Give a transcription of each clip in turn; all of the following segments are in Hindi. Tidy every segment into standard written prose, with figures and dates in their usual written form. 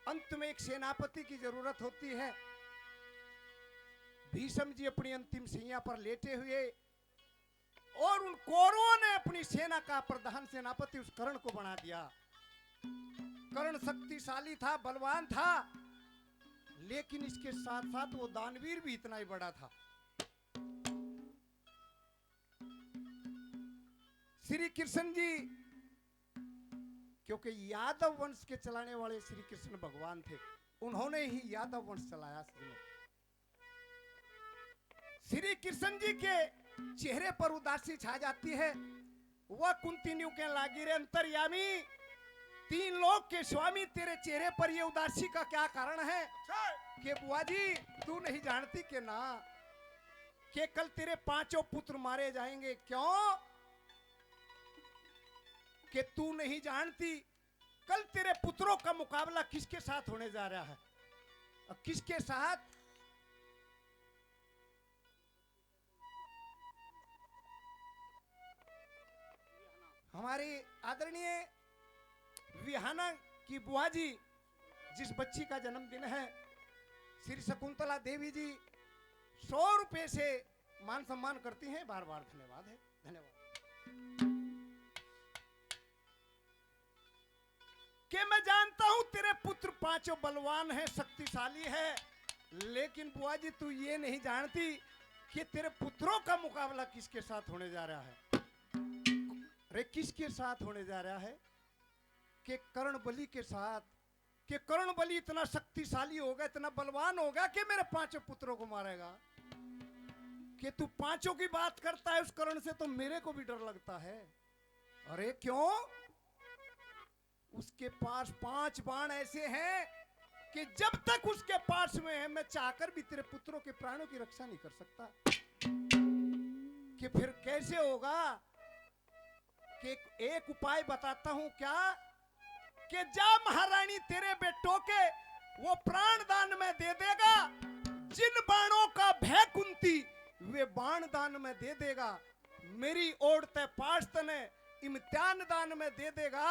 अंत में एक सेनापति की जरूरत होती है। भीष्म जी अपनी अंतिम सैया पर लेटे हुए और उन कौरवों ने अपनी सेना का प्रधान सेनापति उस कर्ण को बना दिया। कर्ण शक्तिशाली था, बलवान था, लेकिन इसके साथ साथ वो दानवीर भी इतना ही बड़ा था। श्री कृष्ण जी, क्योंकि यादव वंश के चलाने वाले श्री कृष्ण भगवान थे, उन्होंने ही यादव वंश चलाया। श्री कृष्ण जी के चेहरे पर उदासी छा जाती है। वह कुंती न्यू के लागी रे अंतर्यामी, तीन लोग के स्वामी, तेरे चेहरे पर ये उदासी का क्या कारण है? कि बुआ जी तू नहीं जानती कि ना कि कल तेरे 5 पुत्र मारे जाएंगे। क्यों? कि तू नहीं जानती कल तेरे पुत्रों का मुकाबला किसके साथ होने जा रहा है। और किसके साथ? हमारी आदरणीय विहाना की बुआ जी, जिस बच्ची का जन्मदिन है, श्री शकुंतला देवी जी 100 रुपए से मान सम्मान करती हैं। बार बार धन्यवाद है, धन्यवाद। कि मैं जानता हूं तेरे पुत्र 5 बलवान हैं, शक्तिशाली है, लेकिन बुआ जी तू ये नहीं जानती कि तेरे पुत्रों का मुकाबला किसके साथ होने जा रहा है। अरे किसके साथ होने जा रहा है? कि कर्ण बलि के साथ। कि कर्ण बलि इतना शक्तिशाली होगा, इतना बलवान होगा कि मेरे 5 पुत्रों को मारेगा। कि तू 5 की बात करता है उस कर्ण से, तो मेरे को भी डर लगता है। अरे क्यों? उसके पास 5 बाण ऐसे हैं कि जब तक उसके पास में है, मैं चाहकर भी तेरे पुत्रों के प्राणों की रक्षा नहीं कर सकता। कि फिर कैसे होगा? कि एक उपाय बताता हूं। क्या? कि जा महारानी तेरे बेटों के वो प्राण दान में दे देगा। जिन बाणों का भय कुंती वे बाण दान में दे देगा। मेरी ओढ़ते पास्त ने इम्तिहान दान में दे देगा।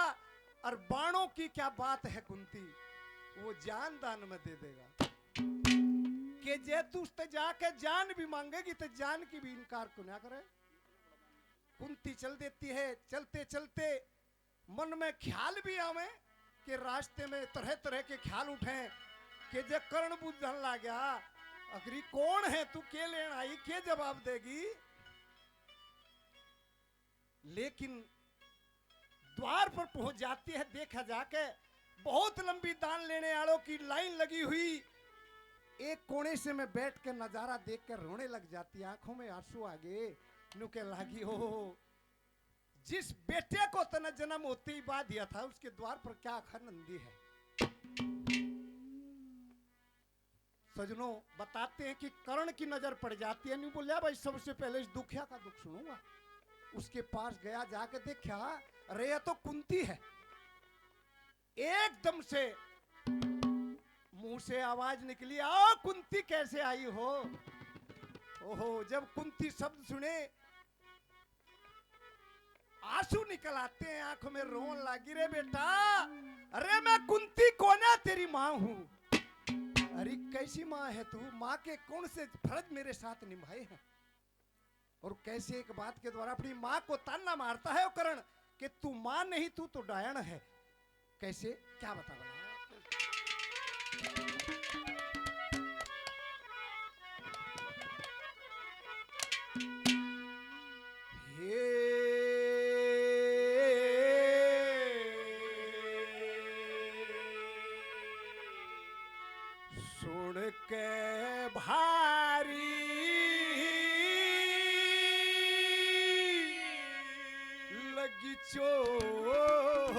और बाणों की क्या बात है कुंती, वो जान दान में दे देगा। कि जे तू उससे जाके जान भी मांगेगी तो जान की भी इनकार क्यों ना करे। कुंती चल देती है। चलते चलते मन में ख्याल भी आवे कि रास्ते में तरह तरह के ख्याल उठे कि जे कर्ण बुझन ला गया, अगरी कौन है तू, के लेन आई, के जवाब देगी। लेकिन द्वार पर पहुंच जाती है। देखा जाके बहुत लंबी दान लेने वालों की लाइन लगी हुई। एक कोने से मैं बैठ के नजारा देख कर रोने लग जाती, आंखों में आंसू आ गए। नुके लागी हो, जिस बेटे को तना जन्म होते ही बाद दिया था, उसके द्वार पर क्या खर नंदी है। सजनों बताते हैं कि कर्ण की नजर पड़ जाती है। नहीं बोलिया भाई सबसे पहले इस दुखिया का दुख सुनूंगा। उसके पास गया, जाके देखा, अरे ये तो कुंती है। एकदम से मुंह से आवाज निकली, आओ कुंती कैसे आई हो। ओहो, जब कुंती शब्द सुने आंसू निकल आते हैं, आंखों में रोन लगी। रे बेटा, अरे मैं कुंती कोना तेरी माँ हूं। अरे कैसी माँ है तू? माँ के कौन से फर्ज मेरे साथ निभाए हैं? और कैसे एक बात के द्वारा अपनी माँ को ताना मारता है वो कर्ण कि तू माँ नहीं, तू तो डायन है। कैसे, क्या बता रहा? सुन के भारी लगी चोट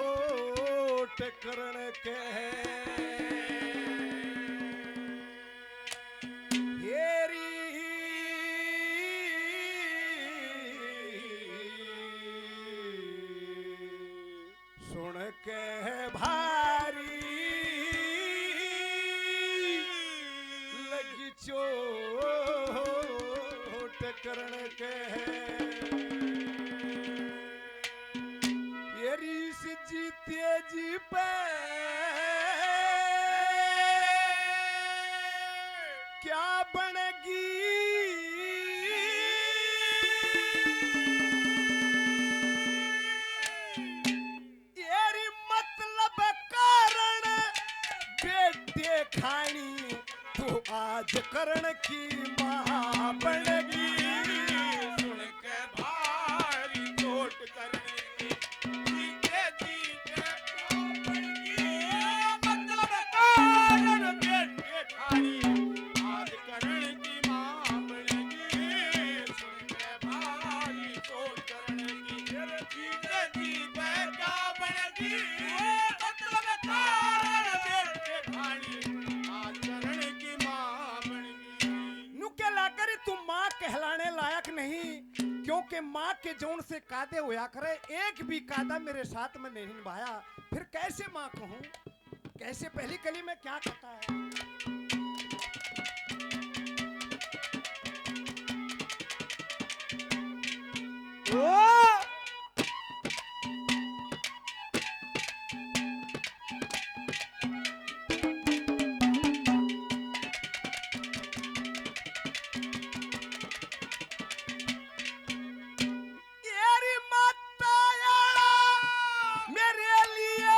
कर्ण के, सुन के भारी लगी चोट कर्ण के। ये ऋषि जी तेजी पे तू आज करण की मां बनेगी। सुन के भारी चोट करने की जीते जीते क्या पड़गी। मतलब कारण बेटे ठाणी आज करण की मां बनेगी। सुन के भारी चोट करने की जीते जीते क्या बनेगी। मतलब कारण बेटे ठाणी आज करण की मां बनेगी। नु के लाकर तू मां कहलाने लायक नहीं, क्योंकि मां के जोन से कादे होया करे, एक भी कादा मेरे साथ में नहीं निभाया, फिर कैसे मां कहूं? कैसे पहली कली में क्या कहता है? तेरी माता यारा मेरे लिए,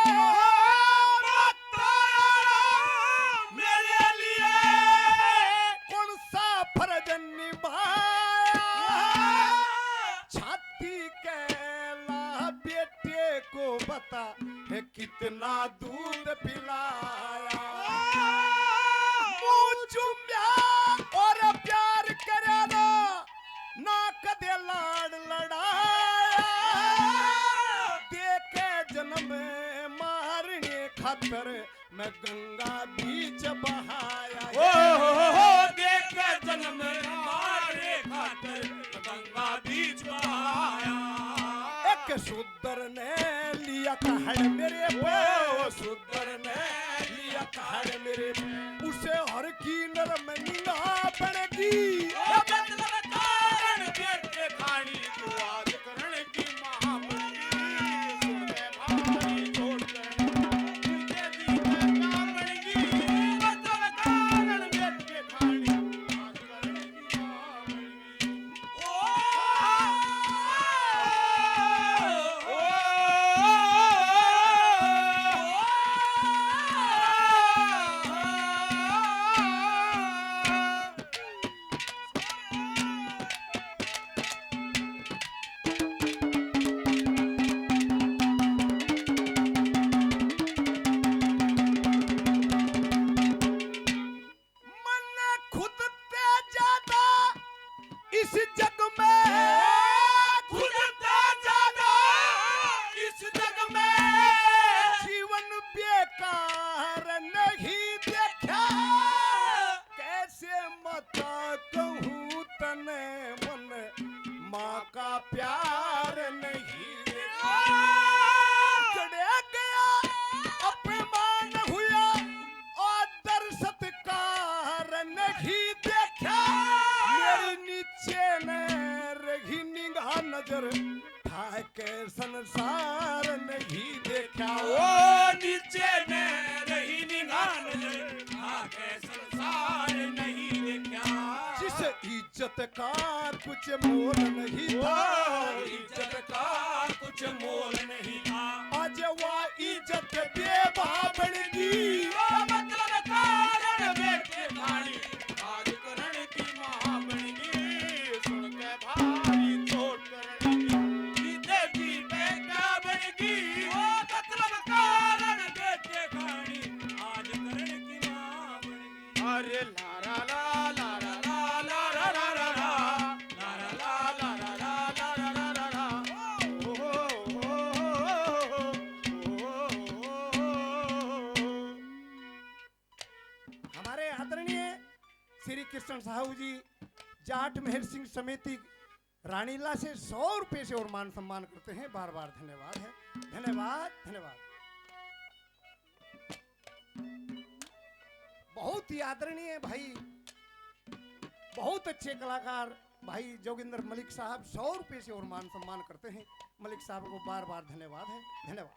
मेरे लिए कौन सा फर्ज निभाया? छाती के ला बेटे को बता है कितना दूध पिलाया। मुंह चूम्या और प्यार करे ना कदे लाड लड़ाया। देखे जन्म मारने खातर मैं गंगा बीच बहाया। देख जन्म मारे खातर गंगा बीच बहाया। एक शूद्र ने लिया कहड़ मेरे पे, शूद्र ने लिया कहड़ मेरे पे, उसे हर की नरम निगाह पड़ेगी। मतलब कारण बेटे खानी तू आज करण की मां बनेगी। सुन के भारी चोट करने जीते जीते क्या बनेगी। मतलब कारण बेटे खानी आज करण की मां बनेगी। मन खुद पे ज्यादा इस जग में, खुद से ज्यादा इस जग में जीवन बेकार नहीं देखा। कैसे मता कहूँ तने मन माँ का प्यार नहीं देखा। चढ़े गया अपमान हुआ आदर सत्कार नहीं देखा। मेरे नीचे न रही निगाह नजर था के संसार नहीं देखा। ओ नीचे ने रही निगाह नजर आके संसार नहीं देखा। जिस इज्जत का कुछ मोल नहीं था, इज्जत का कुछ मोल नहीं था। आज वह इज्जत बेबा बनेगी। मतलब कारण बेटे खानी आज करण की मां बनेगी। सुन के भारी चोट करने की जीते जीते क्या बनेगी। मतलब कारण बेटे खानी आज करण की मां बनेगी। अरे लारा ला लारा ला लारा ला ला ला लारा ला लारा ला लारा ला ला हमारे आदरणीय श्री कृष्ण साहू जी जाट मेहर सिंह समिति रानीला से 100 रुपए से और मान सम्मान करते हैं। बार बार धन्यवाद है। धन्यवाद धन्यवाद। बहुत ही आदरणीय भाई, बहुत अच्छे कलाकार भाई जोगिंदर मलिक साहब 100 रुपए से और मान सम्मान करते हैं। मलिक साहब को बार बार धन्यवाद है। धन्यवाद।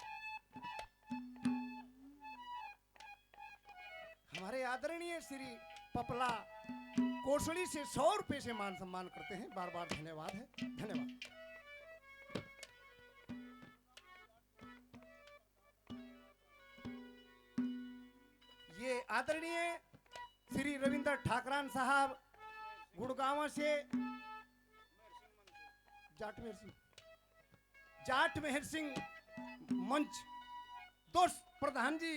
हमारे आदरणीय श्री पपला कोसली से 100 रुपए से मान सम्मान करते हैं। बार बार धन्यवाद है। धन्यवाद। ये आदरणीय श्री रविंद्र ठाकरान साहब गुड़गांव से, जाट मेहर सिंह मंच प्रधान जी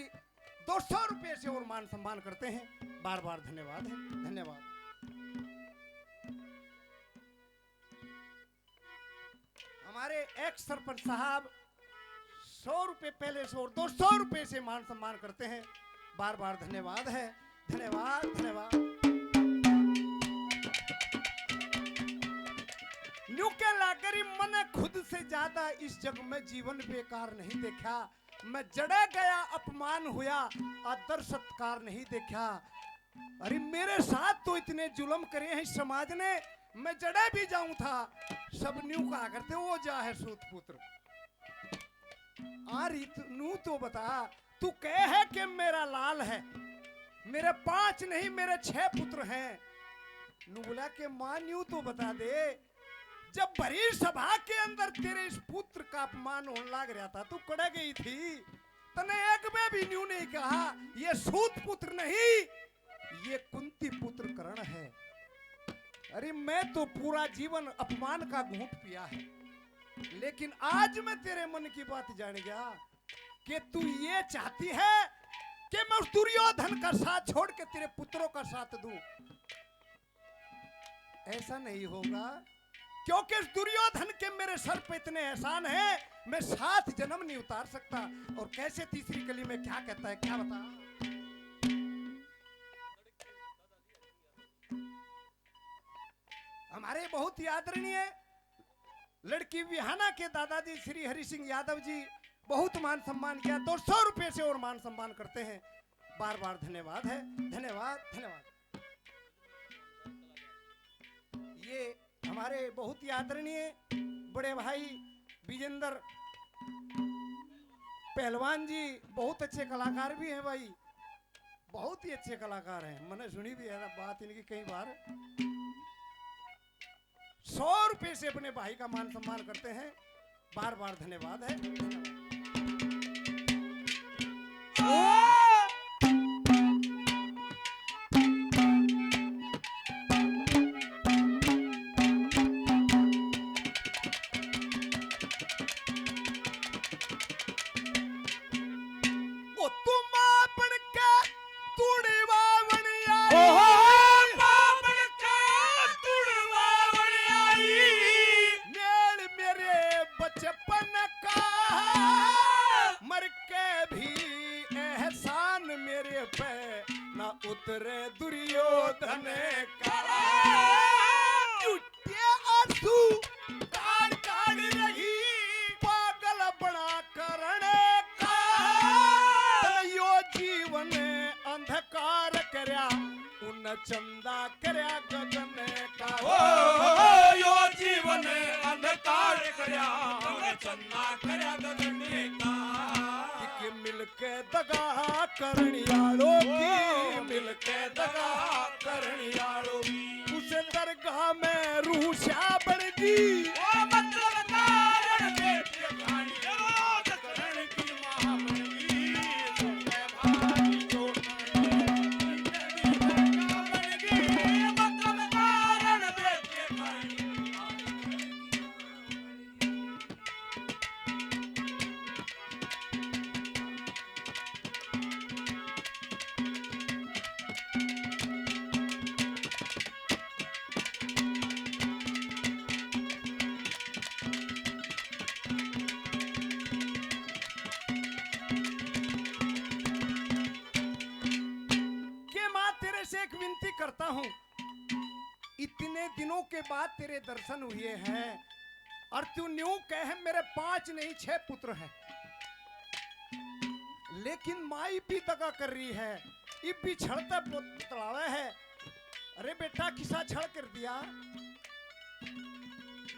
200 रुपए से और मान सम्मान करते हैं। बार बार धन्यवाद है, धन्यवाद। हमारे एक्स सरपंच साहब 100 रुपए पहले से और 200 रुपए से मान सम्मान करते हैं। बार बार धन्यवाद है, धन्यवाद धन्यवाद। न्यू के लाकर मैंने खुद से ज्यादा इस जग में जीवन बेकार नहीं देखा। मैं जड़े गया अपमान हुआ, आदर सत्कार नहीं देखा। अरे मेरे साथ तो इतने जुल्म करे हैं समाज ने, मैं जड़े भी जाऊं था। सब न्यू कहा करते वो जा है सूत पुत्र। नू तो बता, तू कहे है कि मेरा लाल है, मेरे 5 नहीं मेरे 6 पुत्र हैं। नू बोला कि मां न्यू तो बता दे, जब भरी सभा के अंदर तेरे इस पुत्र का अपमान होने लग रहा था, तू कड़ गई थी। तने एक में भी न्यू नहीं कहा ये सूत पुत्र नहीं, ये कुंती पुत्र कर्ण है। अरे मैं तो पूरा जीवन अपमान का घूंट पिया है, लेकिन आज मैं तेरे मन की बात जान गया कि तू ये चाहती है कि मैं उस दुर्योधन का साथ छोड़ के तेरे पुत्रों का साथ दूं। ऐसा नहीं होगा, क्योंकि इस दुर्योधन के मेरे सर पे इतने एहसान हैं, मैं 7 जन्म नहीं उतार सकता। और कैसे तीसरी कली में क्या कहता है, क्या बता। हमारे बहुत ही आदरणीय लड़की विहाना के दादाजी श्री हरि सिंह यादव जी बहुत मान सम्मान किया, 200 रुपए से और मान सम्मान करते हैं। बार बार धन्यवाद है, धन्यवाद धन्यवाद। ये हमारे बहुत ही आदरणीय बड़े भाई विजेंद्र पहलवान जी बहुत अच्छे कलाकार भी हैं भाई, बहुत ही अच्छे कलाकार हैं। मैंने सुनी भी है बात इनकी कई बार। 100 रुपए से अपने भाई का मान सम्मान करते हैं। बार बार धन्यवाद है, धन्यवाद। उतरे दुर्योधन का चुटिया आंसू काढ़ काढ़ रही, पागल बना करण का यो जीवन अंधकार करया, उन चंदा करया गगन का। ओ यो जीवन अंधकार करया, उन चंदा करया गगन का। मिलके दगा करनियालो की, मिलके दगा करनियालो उसे दरगाह में रूशा बन गई। ओ मतलब कारण बेटे कहानी रोज करण की मां बन गई। सुनते भाई जो बन गई, मतलब कारण बेटे कहानी। एक विनती करता हूं, इतने दिनों के बाद तेरे दर्शन हुए हैं और तू न्यू कहे मेरे 5 नहीं 6 पुत्र हैं, लेकिन माई भी दगा कर रही है, ये भी छड़ता बतलावा है। अरे बेटा किसा छड़ कर दिया।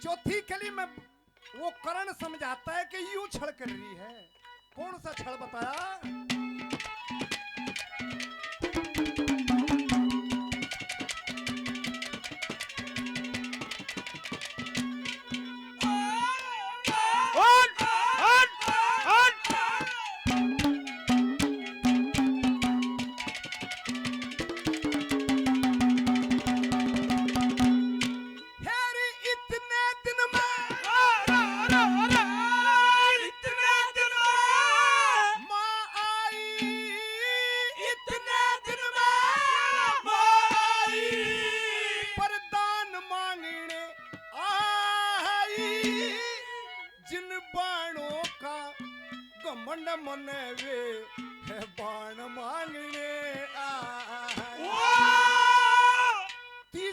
चौथी कली में वो करण समझाता है कि यूं छड़ कर रही है। कौन सा छड़ बताया?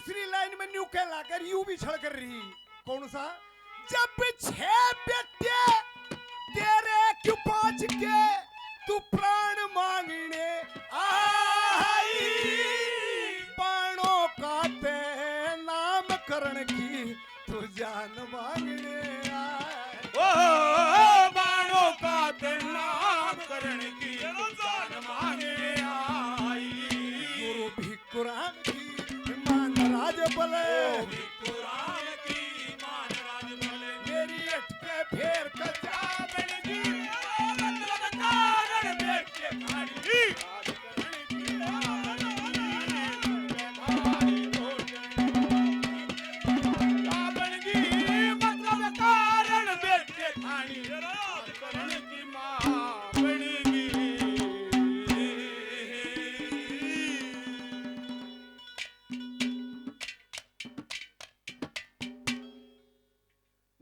तीसरी लाइन में न्यू कह लाकर यू भी छड़ कर रही। कौन सा? जब 6 बेटे तेरे क्यों 5 के तू प्राण मांगने आई, प्राणों का ते नामकरण की तू जान मांगने आई। ओ बाणों का नामकरण की जान मांगने आई। गुरु भी कुरान की मान राज बले, कुरान की मान राज भले, मेरी अटके फेर कचा बनगी मतलब कारण बेटे खाली राजकरण की भारी बनगी मतलब कारण बेटे खानी राजकरण की मां